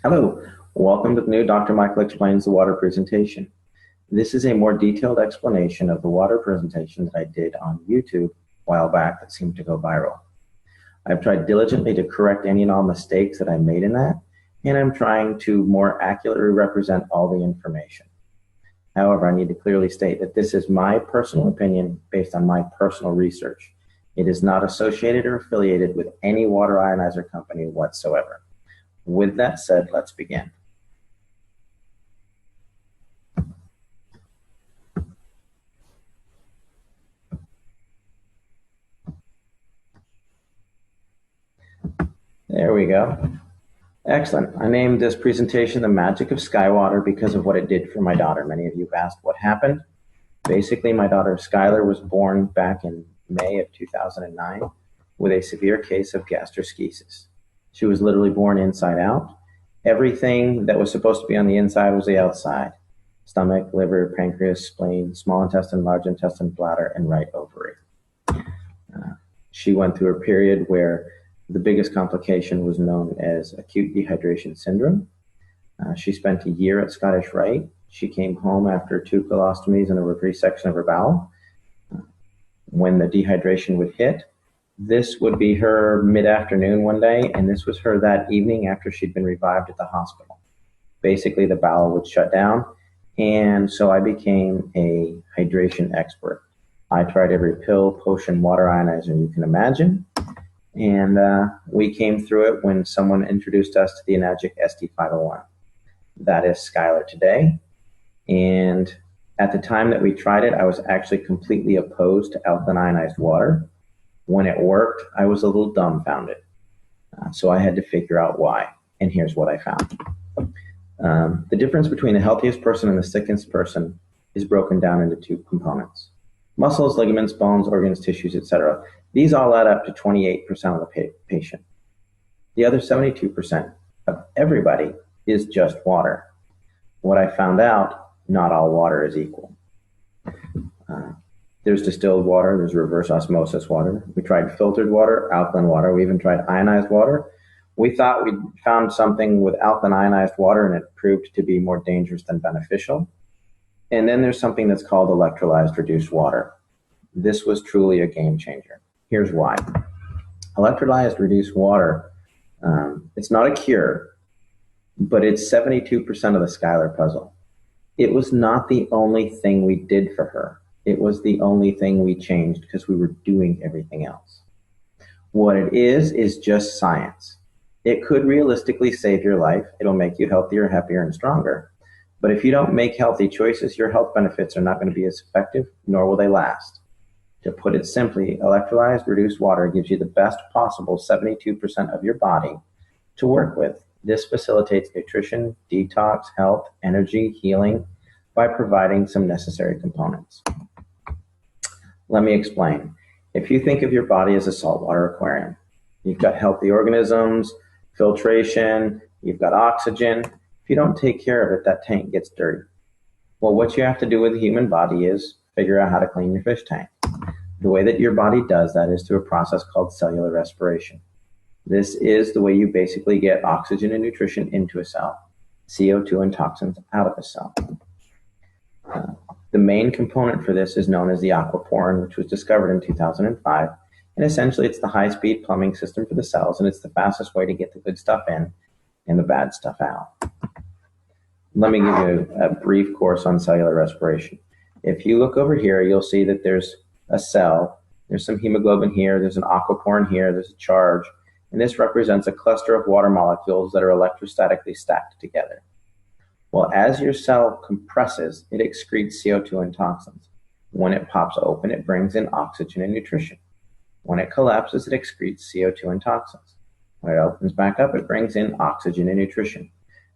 Hello, welcome to the new Dr. Michael Explains the Water presentation. This is a more detailed explanation of the water presentation that I did on YouTube a while back that seemed to go viral. I've tried diligently to correct any and all mistakes that I made in that, and I'm trying to more accurately represent all the information. However, I need to clearly state that this is my personal opinion based on my personal research. It is not associated or affiliated with any water ionizer company whatsoever. With that said, let's begin. There we go. Excellent. I named this presentation The Magic of Skywater because of what it did for my daughter. Many of you have asked what happened. Basically, my daughter Skylar was born back in May of 2009 with a severe case of gastroschisis. She was literally born inside out. Everything that was supposed to be on the inside was the outside. Stomach, liver, pancreas, spleen, small intestine, large intestine, bladder, and right ovary. She went through a period where the biggest complication was known as acute dehydration syndrome. She spent a year at Scottish Rite. She came home after 2 colostomies and a resection of her bowel. When the dehydration would hit, this would be her mid-afternoon one day, and this was her that evening after she'd been revived at the hospital. Basically, the bowel would shut down, and so I became a hydration expert. I tried every pill, potion, water ionizer you can imagine, and we came through it when someone introduced us to the Enagic ST501. That is Skylar today, and at the time that we tried it, I was actually completely opposed to alkaline ionized water. When it worked, I was a little dumbfounded. So I had to figure out why, and here's what I found. The difference between the healthiest person and the sickest person is broken down into 2 components. Muscles, ligaments, bones, organs, tissues, etc. These all add up to 28% of the patient. The other 72% of everybody is just water. What I found out, not all water is equal. There's distilled water, there's reverse osmosis water. We tried filtered water, alkaline water, we even tried ionized water. We thought we found something with alkaline ionized water and it proved to be more dangerous than beneficial. And then there's something that's called electrolyzed reduced water. This was truly a game changer. Here's why. Electrolyzed reduced water, it's not a cure, but it's 72% of the Skylar puzzle. It was not the only thing we did for her. It was the only thing we changed because we were doing everything else. What it is just science. It could realistically save your life. It'll make you healthier, happier, and stronger. But if you don't make healthy choices, your health benefits are not going to be as effective, nor will they last. To put it simply, electrolyzed reduced water gives you the best possible 72% of your body to work with. This facilitates nutrition, detox, health, energy, healing by providing some necessary components. Let me explain. If you think of your body as a saltwater aquarium, you've got healthy organisms, filtration, you've got oxygen. If you don't take care of it, that tank gets dirty. Well, what you have to do with the human body is figure out how to clean your fish tank. The way that your body does that is through a process called cellular respiration. This is the way you basically get oxygen and nutrition into a cell, CO2 and toxins out of a cell. The main component for this is known as the aquaporin, which was discovered in 2005. And essentially, it's the high-speed plumbing system for the cells, and it's the fastest way to get the good stuff in and the bad stuff out. Let me give you a brief course on cellular respiration. If you look over here, you'll see that there's a cell. There's some hemoglobin here. There's an aquaporin here. There's a charge. And this represents a cluster of water molecules that are electrostatically stacked together. Well, as your cell compresses, it excretes CO2 and toxins. When it pops open, it brings in oxygen and nutrition. When it collapses, it excretes CO2 and toxins. When it opens back up, it brings in oxygen and nutrition.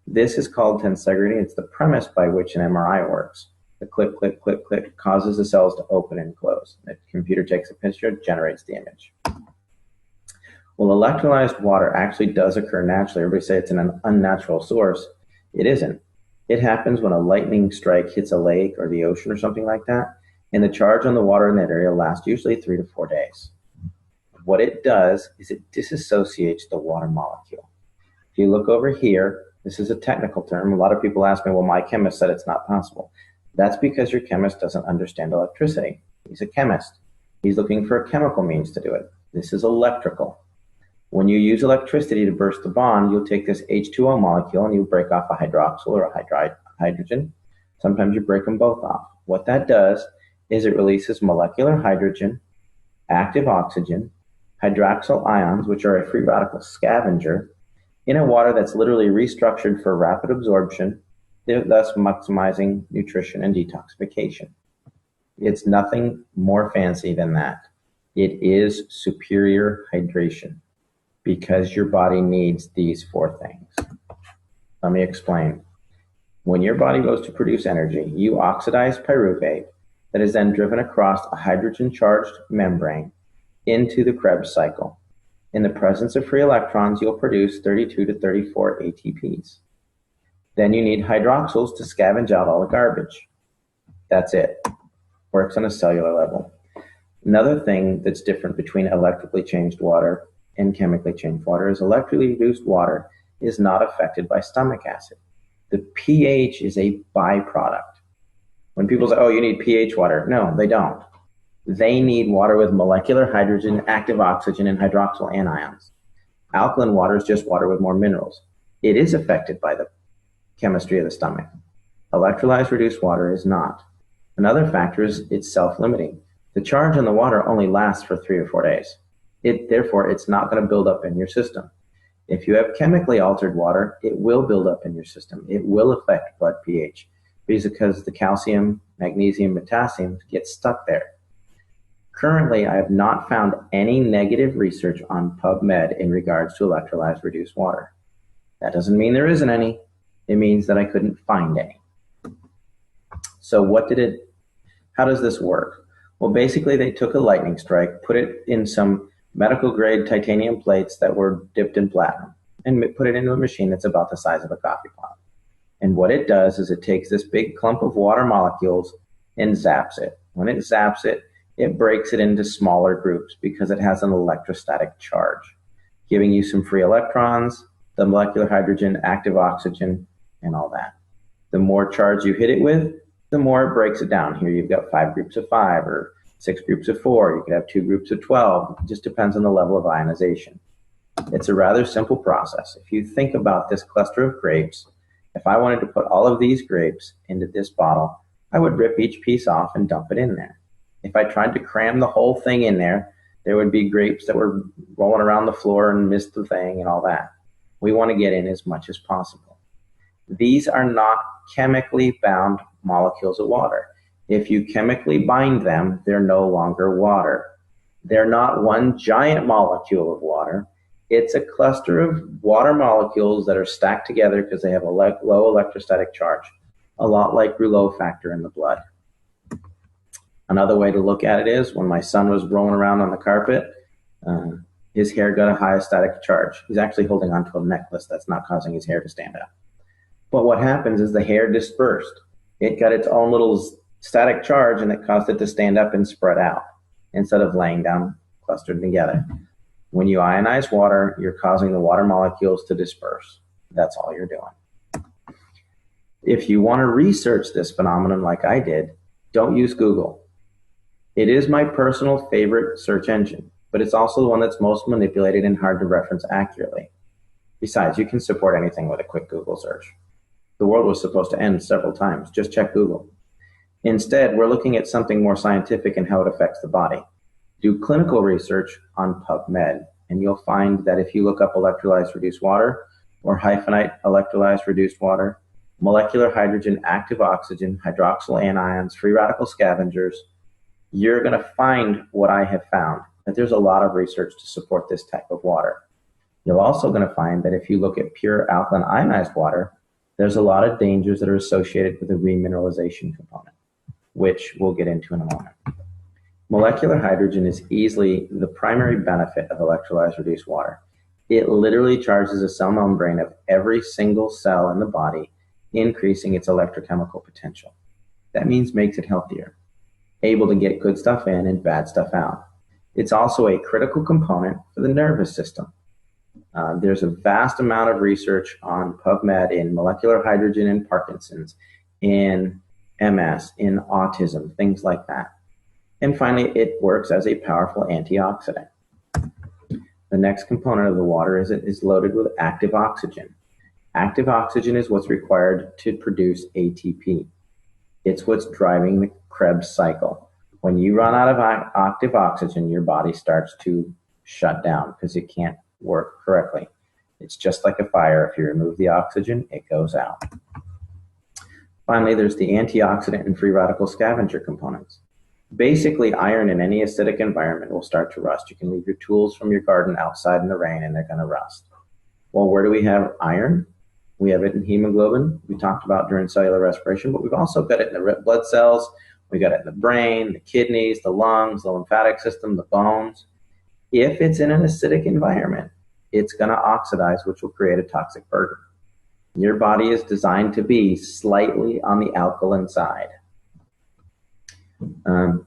This is called tensegrity. It's the premise by which an MRI works. The click, click, click, click causes the cells to open and close. The computer takes a picture, generates the image. Well, electrolyzed water actually does occur naturally. Everybody say it's an unnatural source. It isn't. It happens when a lightning strike hits a lake or the ocean or something like that, and the charge on the water in that area lasts usually 3 to 4 days. What it does is it disassociates the water molecule. If you look over here, This is a technical term. A lot of people ask me, well, my chemist said it's not possible. That's because your chemist doesn't understand electricity. He's a chemist. He's looking for a chemical means to do it. This is electrical. When you use electricity to burst the bond, you'll take this H2O molecule and you break off a hydroxyl or a hydrogen. Sometimes you break them both off. What that does is it releases molecular hydrogen, active oxygen, hydroxyl ions, which are a free radical scavenger, in a water that's literally restructured for rapid absorption, thus maximizing nutrition and detoxification. It's nothing more fancy than that. It is superior hydration because your body needs these four things. Let me explain. When your body goes to produce energy, you oxidize pyruvate that is then driven across a hydrogen-charged membrane into the Krebs cycle. In the presence of free electrons, you'll produce 32 to 34 ATPs. Then you need hydroxyls to scavenge out all the garbage. That's it. Works on a cellular level. Another thing that's different between electrically changed water and chemically changed water is electrically reduced water is not affected by stomach acid. The pH is a byproduct. When people say, oh, you need pH water, no, they don't. They need water with molecular hydrogen, active oxygen, and hydroxyl anions. Alkaline water is just water with more minerals. It is affected by the chemistry of the stomach. Electrolyzed reduced water is not. Another factor is it's self-limiting. The charge on the water only lasts for 3 or 4 days. Therefore, it's not going to build up in your system. If you have chemically altered water, it will build up in your system. It will affect blood pH because the calcium, magnesium, potassium get stuck there. Currently, I have not found any negative research on PubMed in regards to electrolyzed reduced water. That doesn't mean there isn't any. It means that I couldn't find any. So how does this work? Well, basically they took a lightning strike, put it in some medical grade titanium plates that were dipped in platinum and put it into a machine that's about the size of a coffee pot. And what it does is it takes this big clump of water molecules and zaps it. When it zaps it, it breaks it into smaller groups because it has an electrostatic charge, giving you some free electrons, the molecular hydrogen, active oxygen, and all that. The more charge you hit it with, the more it breaks it down. Here you've got 5 groups of 5 or 6 groups of 4. You could have 2 groups of 12. It just depends on the level of ionization. It's a rather simple process. If you think about this cluster of grapes, if I wanted to put all of these grapes into this bottle, I would rip each piece off and dump it in there. If I tried to cram the whole thing in there, there would be grapes that were rolling around the floor and missed the thing and all that. We want to get in as much as possible. These are not chemically bound molecules of water. If you chemically bind them, they're no longer water. They're not one giant molecule of water. It's a cluster of water molecules that are stacked together because they have a low electrostatic charge, a lot like Rouleau factor in the blood. Another way to look at it is when my son was rolling around on the carpet, his hair got a high static charge. He's actually holding onto a necklace that's not causing his hair to stand up. But what happens is the hair dispersed. It got its own little static charge and it caused it to stand up and spread out instead of laying down clustered together. When you ionize water, you're causing the water molecules to disperse. That's all you're doing. If you want to research this phenomenon like I did, don't use Google. It is my personal favorite search engine, but it's also the one that's most manipulated and hard to reference accurately. Besides, you can support anything with a quick Google search. The world was supposed to end several times. Just check Google. Instead, we're looking at something more scientific and how it affects the body. Do clinical research on PubMed, and you'll find that if you look up electrolyzed reduced water or hyphenate electrolyzed reduced water, molecular hydrogen, active oxygen, hydroxyl anions, free radical scavengers, you're going to find what I have found, that there's a lot of research to support this type of water. You're also going to find that if you look at pure alkaline ionized water, there's a lot of dangers that are associated with the remineralization component, which we'll get into in a moment. Molecular hydrogen is easily the primary benefit of electrolyzed reduced water. It literally charges a cell membrane of every single cell in the body, increasing its electrochemical potential. That means makes it healthier, able to get good stuff in and bad stuff out. It's also a critical component for the nervous system. There's a vast amount of research on PubMed in molecular hydrogen in Parkinson's, in MS, in autism, things like that. And finally, it works as a powerful antioxidant. The next component of the water is it is loaded with active oxygen. Active oxygen is what's required to produce ATP. It's what's driving the Krebs cycle. When you run out of active oxygen, your body starts to shut down because it can't work correctly. It's just like a fire. If you remove the oxygen, it goes out. Finally, there's the antioxidant and free radical scavenger components. Basically, iron in any acidic environment will start to rust. You can leave your tools from your garden outside in the rain and they're going to rust. Well, where do we have iron? We have it in hemoglobin, we talked about during cellular respiration, but we've also got it in the red blood cells. We got it in the brain, the kidneys, the lungs, the lymphatic system, the bones. If it's in an acidic environment, it's going to oxidize, which will create a toxic burden. Your body is designed to be slightly on the alkaline side.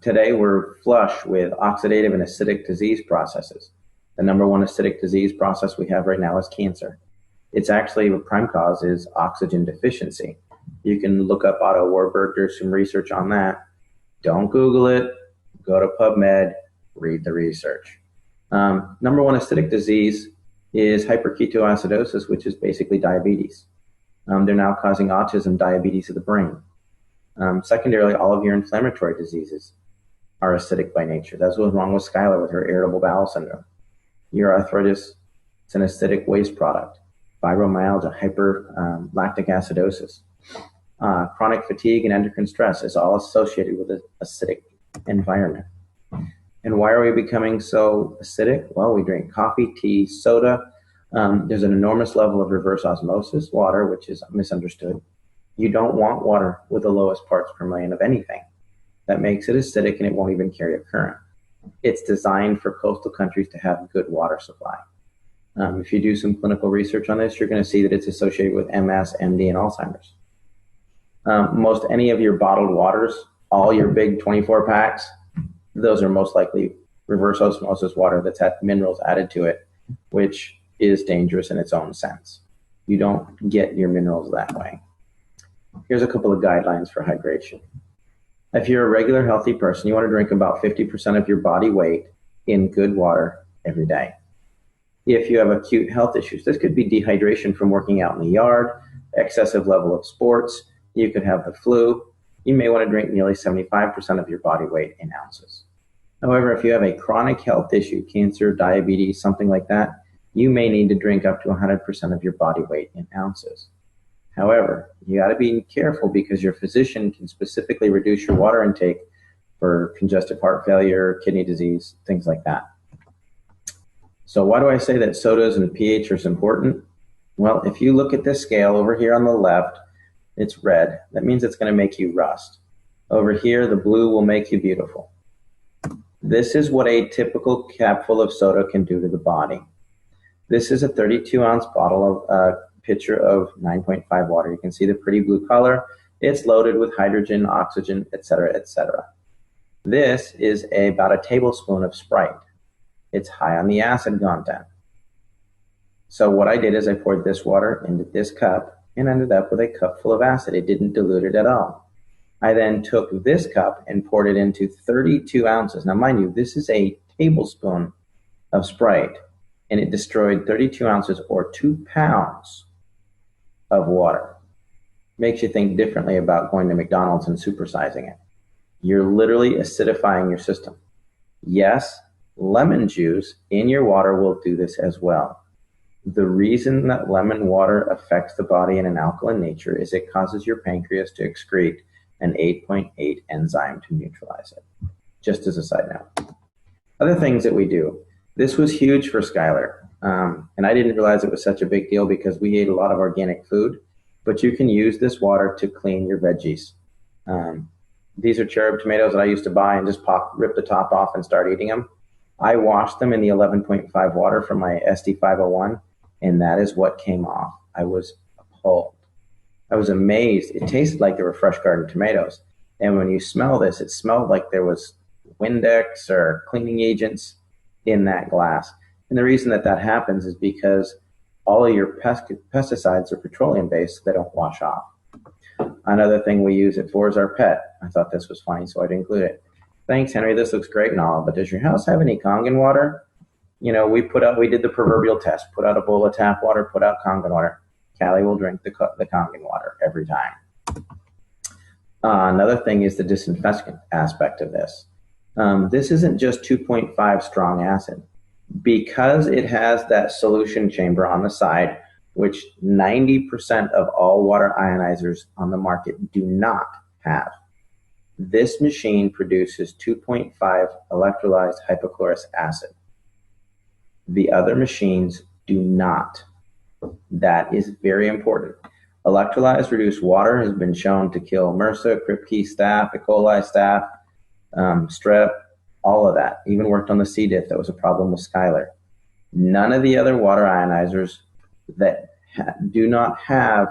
Today, we're flush with oxidative and acidic disease processes. The number one acidic disease process we have right now is cancer. It's actually, the prime cause is oxygen deficiency. You can look up Otto Warburg, there's some research on that. Don't Google it, go to PubMed, read the research. Number one acidic disease is hyperketoacidosis, which is basically diabetes. They're now causing autism, diabetes of the brain. Secondarily, all of your inflammatory diseases are acidic by nature. That's what's wrong with Skylar with her irritable bowel syndrome. Your arthritis, it's an acidic waste product. Fibromyalgia, hyperlactic acidosis. Chronic fatigue and endocrine stress is all associated with an acidic environment. And why are we becoming so acidic? Well, we drink coffee, tea, soda. There's an enormous level of reverse osmosis, water, which is misunderstood. You don't want water with the lowest parts per million of anything. That makes it acidic and it won't even carry a current. It's designed for coastal countries to have good water supply. If you do some clinical research on this, you're going to see that it's associated with MS, MD, and Alzheimer's. Most any of your bottled waters, all your big 24 packs, those are most likely reverse osmosis water that's had minerals added to it, which is dangerous in its own sense. You don't get your minerals that way. Here's a couple of guidelines for hydration. If you're a regular healthy person, you want to drink about 50% of your body weight in good water every day. If you have acute health issues, this could be dehydration from working out in the yard, excessive level of sports, you could have the flu. You may want to drink nearly 75% of your body weight in ounces. However, if you have a chronic health issue, cancer, diabetes, something like that, you may need to drink up to 100% of your body weight in ounces. However, you got to be careful because your physician can specifically reduce your water intake for congestive heart failure, kidney disease, things like that. So why do I say that sodas and pH are important? Well, if you look at this scale over here on the left, it's red. That means it's going to make you rust. Over here, the blue will make you beautiful. This is what a typical capful of soda can do to the body. This is a 32-ounce bottle of pitcher of 9.5 water. You can see the pretty blue color. It's loaded with hydrogen, oxygen, etc., etc. This is about a tablespoon of Sprite. It's high on the acid content. So what I did is I poured this water into this cup and ended up with a cup full of acid. It didn't dilute it at all. I then took this cup and poured it into 32 ounces. Now, mind you, this is a tablespoon of Sprite, and it destroyed 32 ounces or 2 pounds of water. Makes you think differently about going to McDonald's and supersizing it. You're literally acidifying your system. Yes, lemon juice in your water will do this as well. The reason that lemon water affects the body in an alkaline nature is it causes your pancreas to excrete an 8.8 enzyme to neutralize it. Just as a side note. Other things that we do. This was huge for Skylar. And I didn't realize it was such a big deal because we ate a lot of organic food. But you can use this water to clean your veggies. These are cherub tomatoes that I used to buy and just rip the top off and start eating them. I washed them in the 11.5 water from my SD501, and that is what came off. I was appalled. I was amazed. It tasted like they were fresh garden tomatoes. And when you smell this, it smelled like there was Windex or cleaning agents in that glass. And the reason that that happens is because all of your pesticides are petroleum based, so they don't wash off. Another thing we use it for is our pet. I thought this was funny, so I'd include it. Thanks, Henry. This looks great and all, but does your house have any Kangen water? We did the proverbial test, put out a bowl of tap water, put out Kangen water. Callie will drink the Kangen water every time. Another thing is the disinfectant aspect of this. This isn't just 2.5 strong acid. Because it has that solution chamber on the side, which 90% of all water ionizers on the market do not have. This machine produces 2.5 electrolyzed hypochlorous acid. The other machines do not. That is very important. Electrolyzed reduced water has been shown to kill MRSA, Kripke staph, E. coli staph, strep, all of that. Even worked on the C. diff. That was a problem with Skylar. None of the other water ionizers that do not have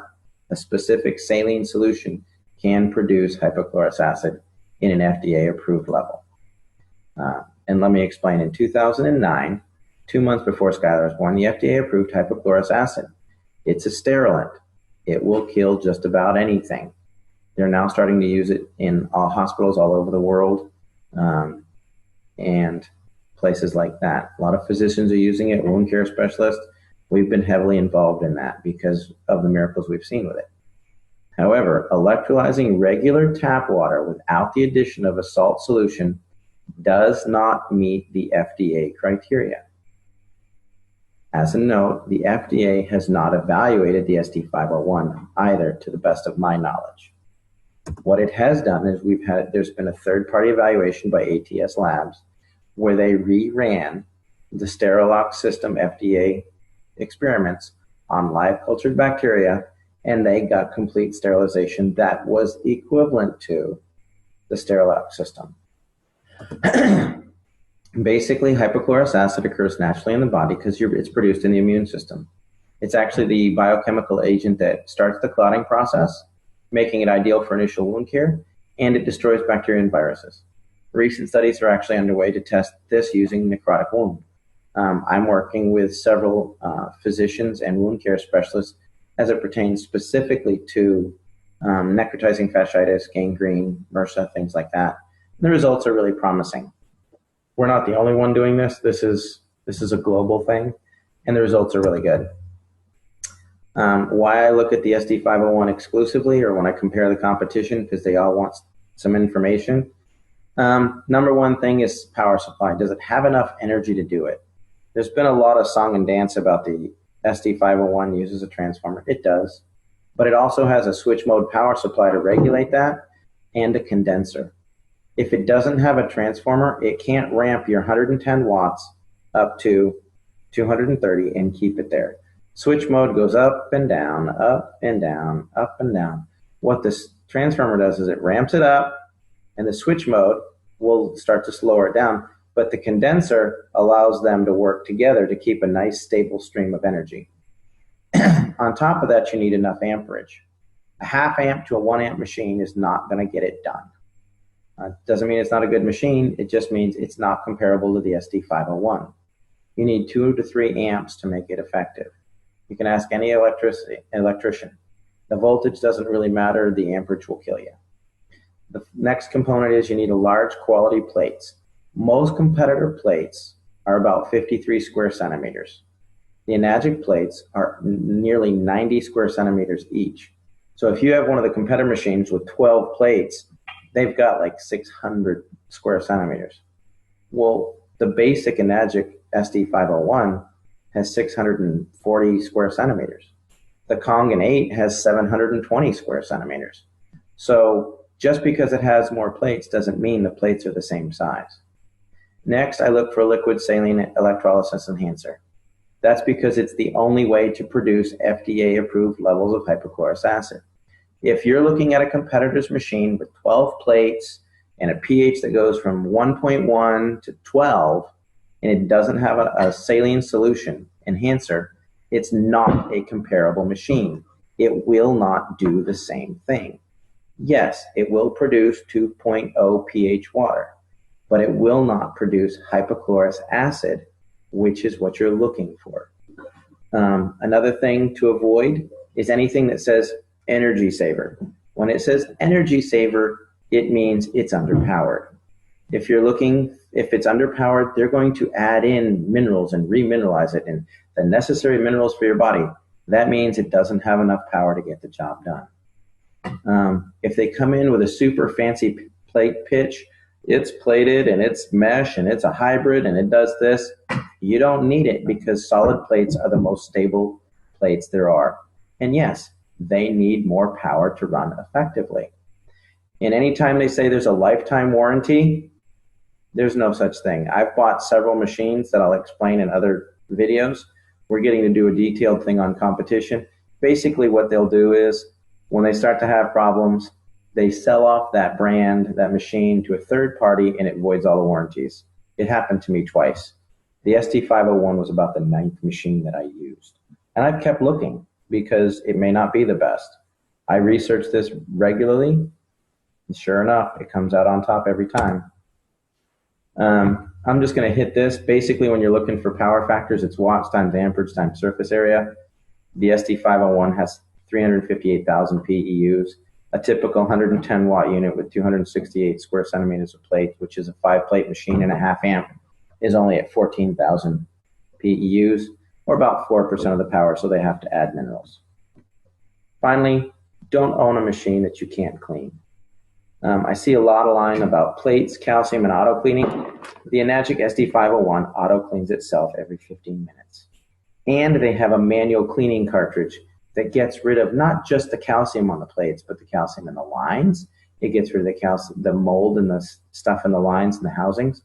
a specific saline solution can produce hypochlorous acid in an FDA-approved level. And let me explain. In 2009, 2 months before Skylar was born, the FDA approved hypochlorous acid. It's a sterilant. It will kill just about anything. They're now starting to use it in all hospitals all over the world and places like that. A lot of physicians are using it, wound care specialists. We've been heavily involved in that because of the miracles we've seen with it. However, electrolyzing regular tap water without the addition of a salt solution does not meet the FDA criteria. As a note, the FDA has not evaluated the SD501 either, to the best of my knowledge. What it has done is there's been a third-party evaluation by ATS Labs where they reran the Sterilox system FDA experiments on live cultured bacteria, and they got complete sterilization that was equivalent to the Sterilox system. Basically, hypochlorous acid occurs naturally in the body because it's produced in the immune system. It's actually the biochemical agent that starts the clotting process, making it ideal for initial wound care, and it destroys bacteria and viruses. Recent studies are actually underway to test this using necrotic wound. I'm working with several physicians and wound care specialists as it pertains specifically to necrotizing fasciitis, gangrene, MRSA, things like that. And the results are really promising. We're not the only one doing this. This is a global thing, and the results are really good. Why I look at the SD501 exclusively, or when I compare the competition, because they all want some information. Number one thing is power supply. Does it have enough energy to do it? There's been a lot of song and dance about the SD501 uses a transformer. It does, but it also has a switch mode power supply to regulate that and a condenser. If it doesn't have a transformer, it can't ramp your 110 watts up to 230 and keep it there. Switch mode goes up and down, up and down, up and down. What this transformer does is it ramps it up, and the switch mode will start to slow it down, but the condenser allows them to work together to keep a nice stable stream of energy. On top of that, you need enough amperage. A half amp to a 1 amp machine is not going to get it done. Doesn't mean it's not a good machine. It just means it's not comparable to the SD501. You need 2 to 3 amps to make it effective. You can ask any electrician. The voltage doesn't really matter. The amperage will kill you. The next component is you need a large quality plates. Most competitor plates are about 53 square centimeters. The Enagic plates are nearly 90 square centimeters each. So if you have one of the competitor machines with 12 plates, they've got like 600 square centimeters. Well, the basic Enagic SD501 has 640 square centimeters. The Kangen 8 has 720 square centimeters. So just because it has more plates doesn't mean the plates are the same size. Next, I look for a liquid saline electrolysis enhancer. That's because it's the only way to produce FDA-approved levels of hypochlorous acid. If you're looking at a competitor's machine with 12 plates and a pH that goes from 1.1 to 12, and it doesn't have a saline solution enhancer, it's not a comparable machine. It will not do the same thing. Yes, it will produce 2.0 pH water, but it will not produce hypochlorous acid which is what you're looking for. Another thing to avoid is anything that says energy saver. When it says energy saver, it means it's underpowered. If it's underpowered, they're going to add in minerals and remineralize it and the necessary minerals for your body. That means it doesn't have enough power to get the job done. If they come in with a super fancy plate pitch, it's plated and it's mesh and it's a hybrid and it does this, you don't need it because solid plates are the most stable plates there are. And yes, they need more power to run effectively. And anytime they say there's a lifetime warranty, there's no such thing. I've bought several machines that I'll explain in other videos. We're getting to do a detailed thing on competition. Basically what they'll do is when they start to have problems, they sell off that brand, that machine to a third party and it voids all the warranties. It happened to me twice. The ST501 was about the 9th machine that I used. And I've kept looking because it may not be the best. I research this regularly, and sure enough, it comes out on top every time. I'm just going to hit this. Basically, when you're looking for power factors, it's watts times amperage times surface area. The ST501 has 358,000 PEUs. A typical 110 watt unit with 268 square centimeters of plate, which is a 5-plate machine and a half amp, is only at 14,000 PEUs, or about 4% of the power, so they have to add minerals. Finally, don't own a machine that you can't clean. I see a lot of line about plates, calcium, and auto cleaning. The Enagic SD501 auto cleans itself every 15 minutes. And they have a manual cleaning cartridge that gets rid of not just the calcium on the plates, but the calcium in the lines. It gets rid of the calcium, the mold and the stuff in the lines and the housings.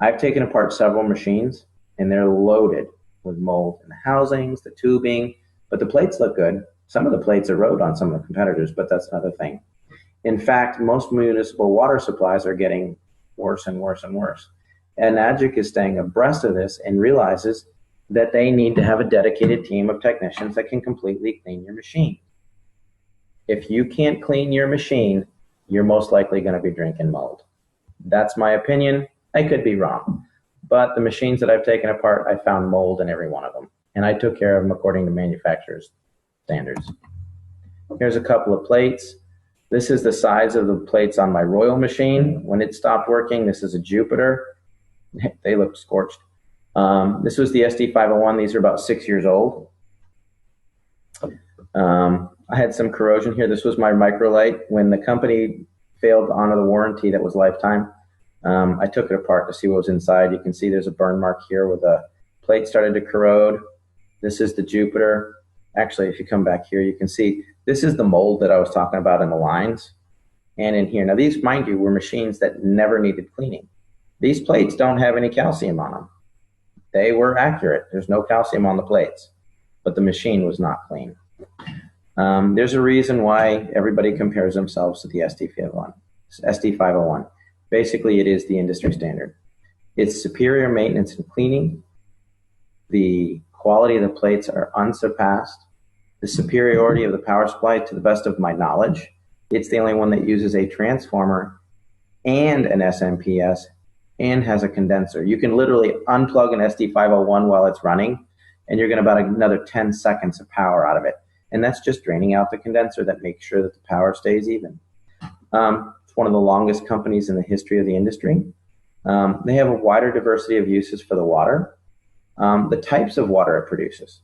I've taken apart several machines, and they're loaded with mold in the housings, the tubing, but the plates look good. Some of the plates erode on some of the competitors, but that's another thing. In fact, most municipal water supplies are getting worse and worse and worse. And Enagic is staying abreast of this and realizes that they need to have a dedicated team of technicians that can completely clean your machine. If you can't clean your machine, you're most likely going to be drinking mold. That's my opinion. I could be wrong. But the machines that I've taken apart, I found mold in every one of them. And I took care of them according to manufacturer's standards. Here's a couple of plates. This is the size of the plates on my Royal machine. When it stopped working, this is a Jupiter. They look scorched. This was the SD501. These are about 6 years old. I had some corrosion here. This was my microlite. When the company failed to honor the warranty that was lifetime, I took it apart to see what was inside. You can see there's a burn mark here where the plate started to corrode. This is the Jupiter. Actually, if you come back here, you can see this is the mold that I was talking about in the lines and in here. Now, these, mind you, were machines that never needed cleaning. These plates don't have any calcium on them. They were accurate. There's no calcium on the plates, but the machine was not clean. There's a reason why everybody compares themselves to the SD501. Basically, it is the industry standard. It's superior maintenance and cleaning. The quality of the plates are unsurpassed. The superiority of the power supply, to the best of my knowledge, it's the only one that uses a transformer and an SMPS and has a condenser. You can literally unplug an SD501 while it's running, and you're getting about another 10 seconds of power out of it. And that's just draining out the condenser that makes sure that the power stays even. It's one of the longest companies in the history of the industry. They have a wider diversity of uses for the water, the types of water it produces.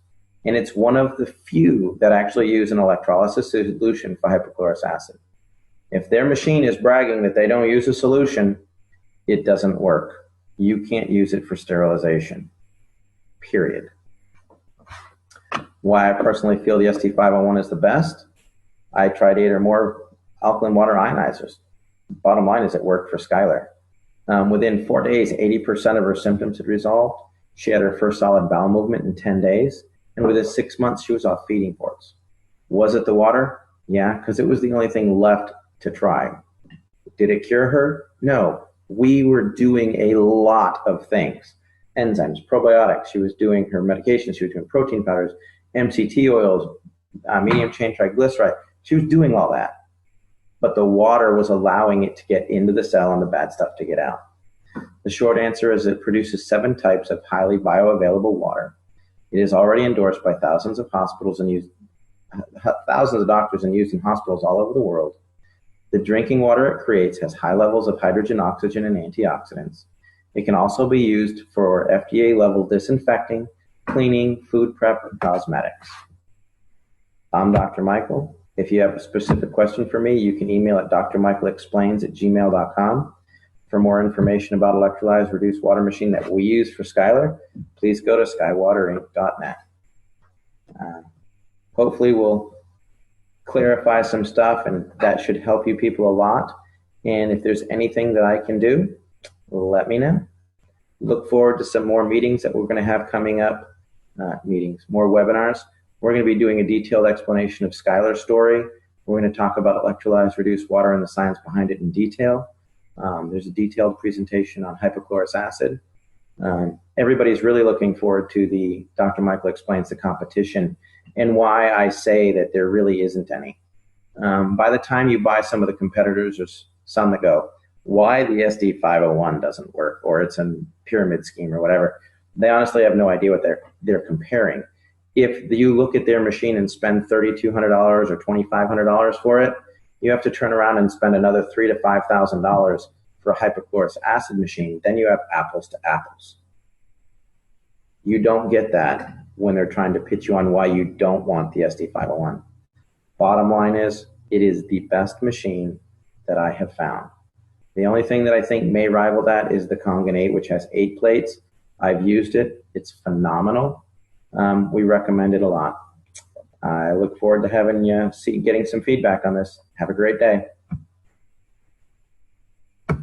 And it's one of the few that actually use an electrolysis solution for hypochlorous acid. If their machine is bragging that they don't use a solution, it doesn't work. You can't use it for sterilization, period. Why I personally feel the ST501 is the best, I tried 8 or more alkaline water ionizers. Bottom line is it worked for Skylar. Within 4 days, 80% of her symptoms had resolved. She had her first solid bowel movement in 10 days. And within 6 months, she was off feeding ports. Was it the water? Yeah, because it was the only thing left to try. Did it cure her? No. We were doing a lot of things. Enzymes, probiotics. She was doing her medications. She was doing protein powders, MCT oils, medium chain triglyceride. She was doing all that. But the water was allowing it to get into the cell and the bad stuff to get out. The short answer is it produces 7 types of highly bioavailable water. It is already endorsed by thousands of hospitals and used thousands of doctors and used in hospitals all over the world. The drinking water it creates has high levels of hydrogen, oxygen, and antioxidants. It can also be used for FDA-level disinfecting, cleaning, food prep, and cosmetics. I'm Dr. Michael. If you have a specific question for me, you can email at drmichaelexplains@gmail.com. For more information about electrolyzed reduced water machine that we use for Skylar, please go to skywaterinc.net. Hopefully we'll clarify some stuff, and that should help you people a lot. And if there's anything that I can do, let me know. Look forward to some more meetings that we're going to have coming up, more webinars. We're going to be doing a detailed explanation of Skylar's story. We're going to talk about electrolyzed reduced water and the science behind it in detail. There's a detailed presentation on hypochlorous acid. Everybody's really looking forward to the Dr. Michael Explains the competition and why I say that there really isn't any. By the time you buy some of the competitors, there's some that go, why the SD501 doesn't work, or it's a pyramid scheme or whatever. They honestly have no idea what they're comparing. If you look at their machine and spend $3,200 or $2,500 for it, you have to turn around and spend another $3,000 to $5,000 for a hypochlorous acid machine. Then you have apples to apples. You don't get that when they're trying to pitch you on why you don't want the SD501. Bottom line is, it is the best machine that I have found. The only thing that I think may rival that is the Kangen 8, which has 8 plates. I've used it. It's phenomenal. We recommend it a lot. I look forward to having you getting some feedback on this. Have a great day.